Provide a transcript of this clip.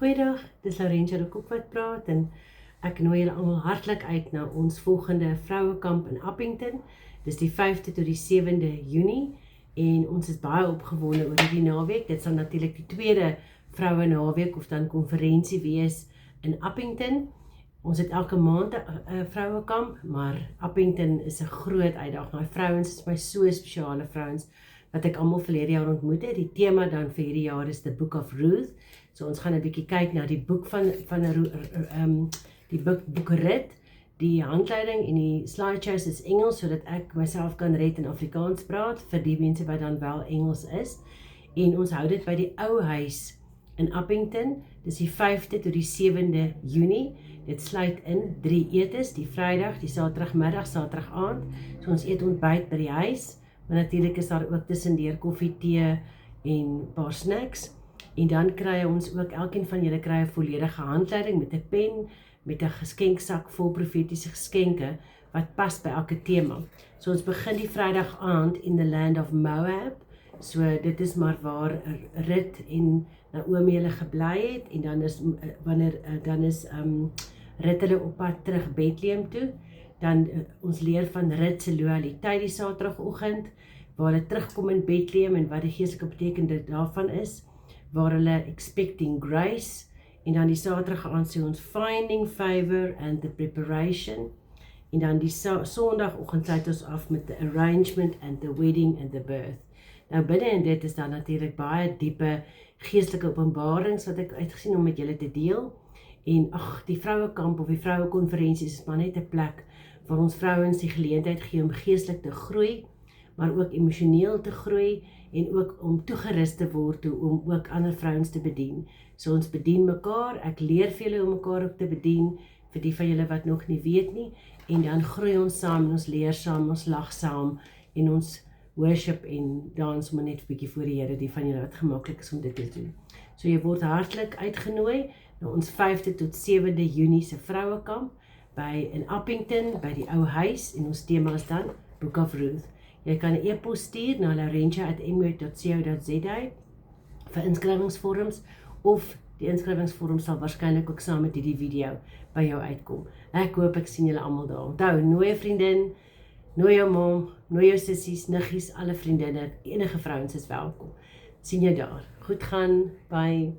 Goeiedag, dis Laurentia de Kok wat praat en ek nooi julle almal hartlik uit na ons volgende vrouekamp in Appington. Dis die 5de tot die 7de Junie en ons is baie opgewonde oor hierdie naweek. Dit sal natuurlik die tweede vroue naweek of dan konferensie wees in Appington. Ons het elke maand 'n vrouekamp, maar Appington is 'n groot uitdaging. My vrouens is my so spesiale vrouens wat ek almal verlede jaar ontmoet het. Die tema dan vir hierdie jaar is The Book of Ruth. So ons gaan 'n bietjie kyk na die boek die boek Rut. Die handleiding en die slideshows is Engels sodat ek myself kan red in Afrikaans praat vir die mense wat dan wel Engels is. En ons hou dit by die ou huis in Appington. Dis die 5de tot die 7de Junie. Dit sluit in 3 etes, die Vrydag, die Saterdagmiddag, Saterdagaand. So ons eet ontbyt by die huis. Maar natuurlik is daar ook tussendeur koffie, tee en paar snacks. En dan kry ons ook, elkeen van julle kry 'n volledige handleiding met 'n pen, met 'n geskenksak vol profetiese geskenke wat pas by elke tema. So ons begin die Vrydag aand in the land of Moab. So dit is maar waar Rut en Naomi hulle gebly het en dan is Rut hulle op pad terug Bethlehem toe. Dan ons leer van Rut se loyaliteit die Saterdagoggend, waar hulle terugkom in Bethlehem en wat die geestelike betekenis daarvan is, waar hulle expecting grace, en dan die Saterdag aand sê ons finding favor and the preparation, en dan die Sondagoggend sluit ons af met the arrangement and the wedding and the birth. Nou binne in dit is daar natuurlik baie diepe geestelike openbarings wat ek uitgesien om met julle te deel. En die vrouekamp of die vrouekonferensies is maar net 'n plek waar ons vrouens die geleentheid gee om geestelik te groei, maar ook emosioneel te groei en ook om toegerus te word om ook ander vrouens te bedien. So ons bedien mekaar, ek leer vir julle om mekaar ook te bedien, vir die van julle wat nog nie weet nie, en dan groei ons saam, ons leer saam, ons lag saam, en ons worship en dans maar net 'n bietjie voor die Here, die van julle wat gemaklik is om dit te doen. So jy word hartlik uitgenooi na ons 5de tot 7de Junie se vrouekamp in Appington, by die ou huis, en ons tema is dan Book of Ruth. Jy kan 'n e-pos stuur na laurentia@mo.co.za vir inskrywingsvorms, of die inskrywingsvorms sal waarskynlik ook saam met hierdie video by jou uitkom. Ek hoop ek sien julle almal daar. Onthou, nooi 'n vriendin, nooi jou mom, nooi jou sissies, niggies, alle vriendinne, enige vrouens is welkom. Sien jou daar. Goed gaan, bye.